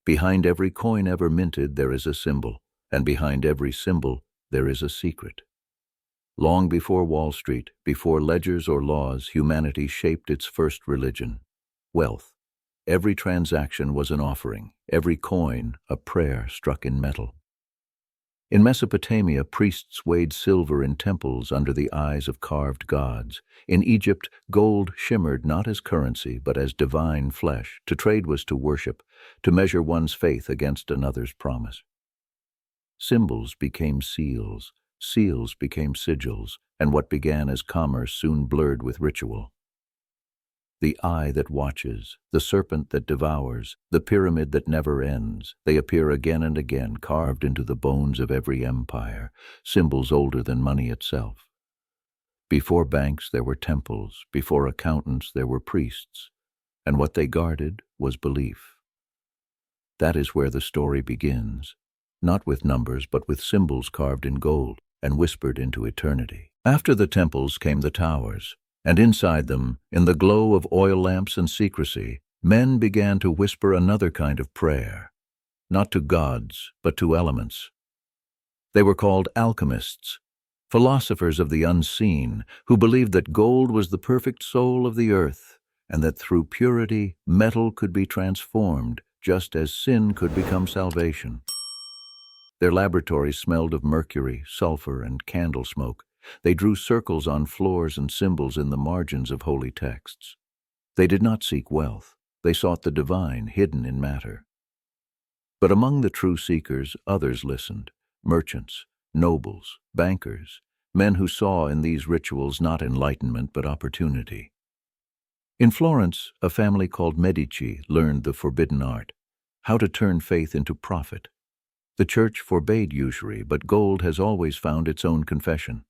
Behind every coin ever minted there is a symbol, and behind every symbol there is a secret. Long before Wall Street, before ledgers or laws, humanity shaped its first religion, wealth. Every transaction was an offering, every coin a prayer struck in metal. In Mesopotamia, priests weighed silver in temples under the eyes of carved gods. In Egypt, gold shimmered not as currency, but as divine flesh. To trade was to worship, to measure one's faith against another's promise. Symbols became seals, seals became sigils, and what began as commerce soon blurred with ritual. The eye that watches, the serpent that devours, the pyramid that never ends, they appear again and again, carved into the bones of every empire, symbols older than money itself. Before banks there were temples, before accountants there were priests, and what they guarded was belief. That is where the story begins, not with numbers but with symbols carved in gold and whispered into eternity. After the temples came the towers, and inside them, in the glow of oil lamps and secrecy, men began to whisper another kind of prayer, not to gods, but to elements. They were called alchemists, philosophers of the unseen, who believed that gold was the perfect soul of the earth, and that through purity, metal could be transformed, just as sin could become salvation. Their laboratories smelled of mercury, sulfur, and candle smoke. They drew circles on floors and symbols in the margins of holy texts. They did not seek wealth. They sought the divine hidden in matter. But among the true seekers, others listened: merchants, nobles, bankers, men who saw in these rituals not enlightenment but opportunity. In Florence, a family called Medici learned the forbidden art, how to turn faith into profit. The church forbade usury, but gold has always found its own confession.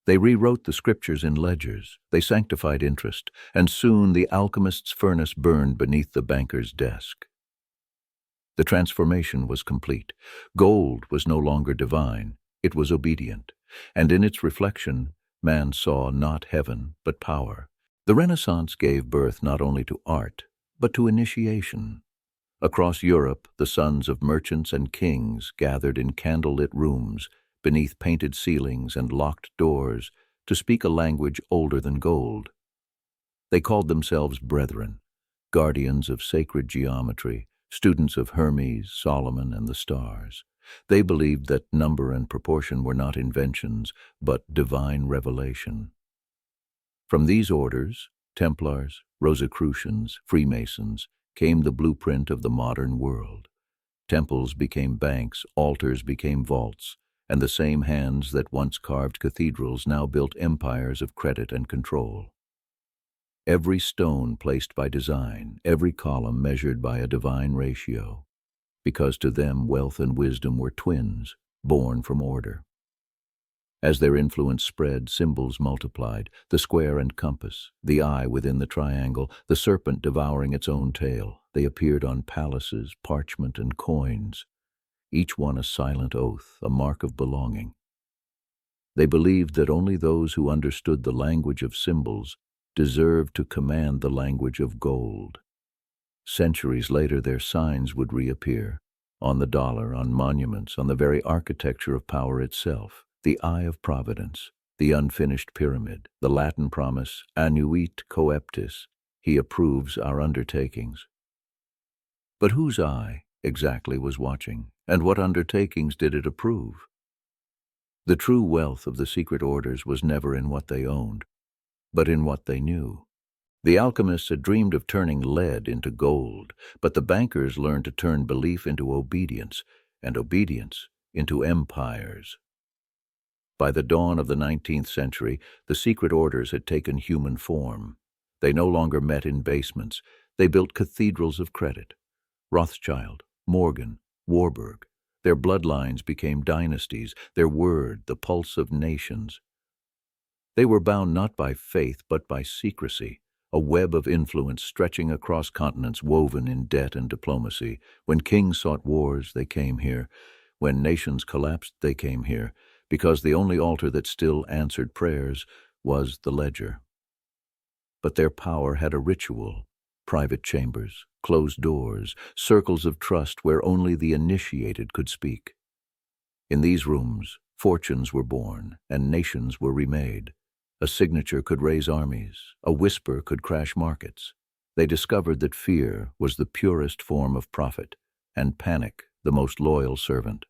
They rewrote the scriptures in ledgers, they sanctified interest, and soon the alchemist's furnace burned beneath the banker's desk. The transformation was complete. Gold was no longer divine, it was obedient, and in its reflection, man saw not heaven, but power. The Renaissance gave birth not only to art, but to initiation. Across Europe, the sons of merchants and kings gathered in candlelit rooms, beneath painted ceilings and locked doors, to speak a language older than gold. They called themselves brethren, guardians of sacred geometry, students of Hermes, Solomon, and the stars. They believed that number and proportion were not inventions, but divine revelation. From these orders, Templars, Rosicrucians, Freemasons, came the blueprint of the modern world. Temples became banks, altars became vaults, and the same hands that once carved cathedrals now built empires of credit and control. Every stone placed by design, every column measured by a divine ratio, because to them wealth and wisdom were twins, born from order. As their influence spread, symbols multiplied: the square and compass, the eye within the triangle, the serpent devouring its own tail. They appeared on palaces, parchment, and coins, each one a silent oath, a mark of belonging. They believed that only those who understood the language of symbols deserved to command the language of gold. Centuries later, their signs would reappear, on the dollar, on monuments, on the very architecture of power itself. The eye of providence, the unfinished pyramid, the Latin promise, annuit coeptis, he approves our undertakings. But whose eye exactly was watching, and what undertakings did it approve? The true wealth of the secret orders was never in what they owned, but in what they knew. The alchemists had dreamed of turning lead into gold, but the bankers learned to turn belief into obedience, and obedience into empires. By the dawn of the 19th century, the secret orders had taken human form. They no longer met in basements. They built cathedrals of credit. Rothschild, Morgan, Warburg. Their bloodlines became dynasties, their word the pulse of nations. They were bound not by faith but by secrecy, a web of influence stretching across continents, woven in debt and diplomacy. When kings sought wars, they came here. When nations collapsed, they came here, because the only altar that still answered prayers was the ledger. But their power had a ritual: private chambers, closed doors, circles of trust where only the initiated could speak. In these rooms, fortunes were born and nations were remade. A signature could raise armies, a whisper could crash markets. They discovered that fear was the purest form of profit, and panic the most loyal servant.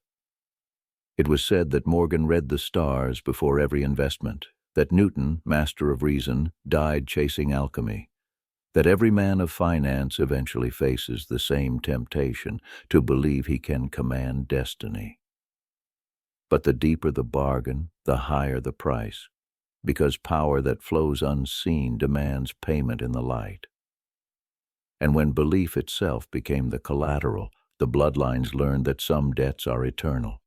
It was said that Morgan read the stars before every investment, that Newton, master of reason, died chasing alchemy, that every man of finance eventually faces the same temptation to believe he can command destiny. But the deeper the bargain, the higher the price, because power that flows unseen demands payment in the light. And when belief itself became the collateral, the bloodlines learned that some debts are eternal.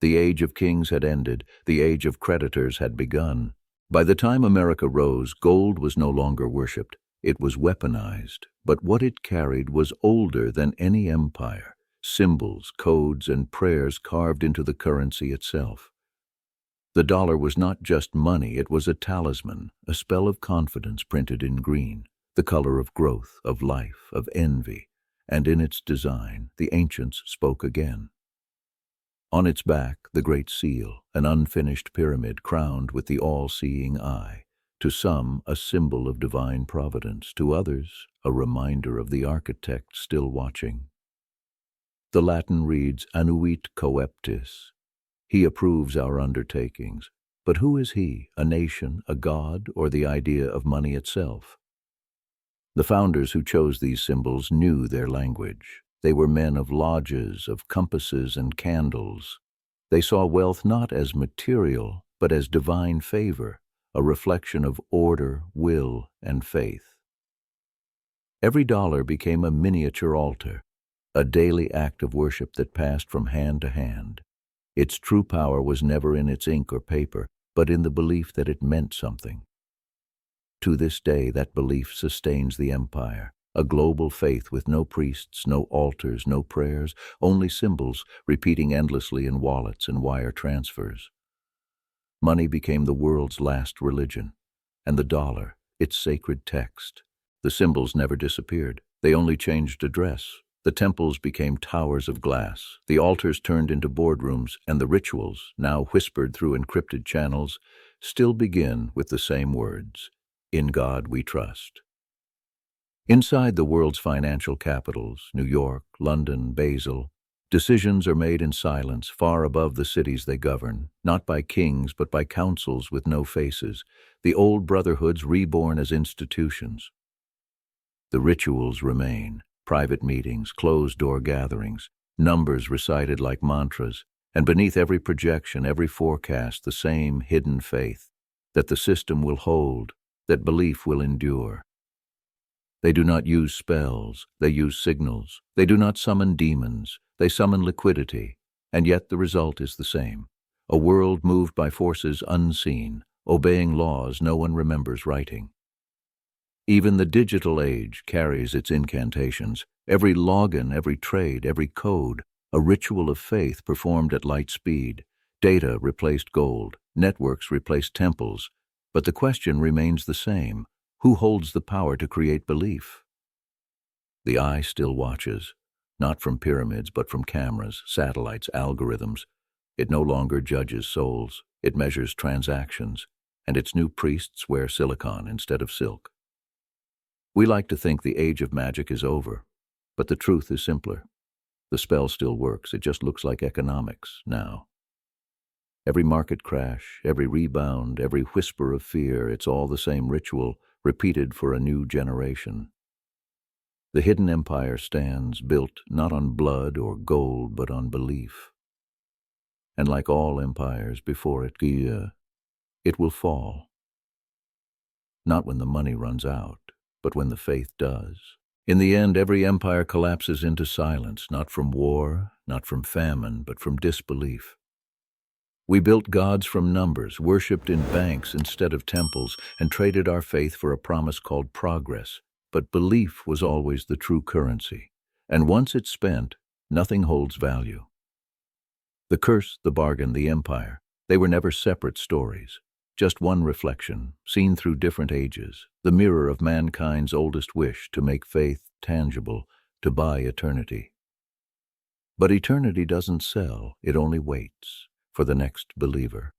The age of kings had ended, the age of creditors had begun. By the time America rose, gold was no longer worshipped. It was weaponized, but what it carried was older than any empire. Symbols, codes, and prayers carved into the currency itself. The dollar was not just money, it was a talisman, a spell of confidence printed in green, the color of growth, of life, of envy, and in its design, the ancients spoke again. On its back, the Great Seal, an unfinished pyramid crowned with the all-seeing eye. To some, a symbol of divine providence, to others, a reminder of the architect still watching. The Latin reads, Annuit coeptis. He approves our undertakings. But who is he, a nation, a god, or the idea of money itself? The founders who chose these symbols knew their language. They were men of lodges, of compasses and candles. They saw wealth not as material, but as divine favor, a reflection of order, will, and faith. Every dollar became a miniature altar, a daily act of worship that passed from hand to hand. Its true power was never in its ink or paper, but in the belief that it meant something. To this day, that belief sustains the empire, a global faith with no priests, no altars, no prayers, only symbols repeating endlessly in wallets and wire transfers. Money became the world's last religion, and the dollar, its sacred text. The symbols never disappeared. They only changed address. The temples became towers of glass. The altars turned into boardrooms, and the rituals, now whispered through encrypted channels, still begin with the same words, "In God we trust." Inside the world's financial capitals, New York, London, Basel, decisions are made in silence far above the cities they govern, not by kings but by councils with no faces, the old brotherhoods reborn as institutions. The rituals remain, private meetings, closed-door gatherings, numbers recited like mantras, and beneath every projection, every forecast, the same hidden faith, that the system will hold, that belief will endure. They do not use spells, they use signals. They do not summon demons, they summon liquidity, and yet the result is the same. A world moved by forces unseen, obeying laws no one remembers writing. Even the digital age carries its incantations. Every login, every trade, every code, a ritual of faith performed at light speed. Data replaced gold, networks replaced temples, but the question remains the same. Who holds the power to create belief? The eye still watches, not from pyramids but from cameras, satellites, algorithms. It no longer judges souls, it measures transactions, and its new priests wear silicon instead of silk. We like to think the age of magic is over, but the truth is simpler. The spell still works, it just looks like economics now. Every market crash, every rebound, every whisper of fear, it's all the same ritual, repeated for a new generation. The hidden empire stands, built not on blood or gold, but on belief. And like all empires before it, it will fall. Not when the money runs out, but when the faith does. In the end, every empire collapses into silence, not from war, not from famine, but from disbelief. We built gods from numbers, worshipped in banks instead of temples, and traded our faith for a promise called progress. But belief was always the true currency, and once it's spent, nothing holds value. The curse, the bargain, the empire, they were never separate stories, just one reflection, seen through different ages, the mirror of mankind's oldest wish to make faith tangible, to buy eternity. But eternity doesn't sell, it only waits for the next believer.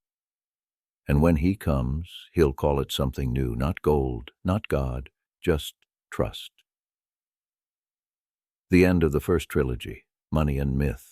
And when he comes, he'll call it something new, not gold, not God, just trust. The end of the first trilogy, Money and Myth.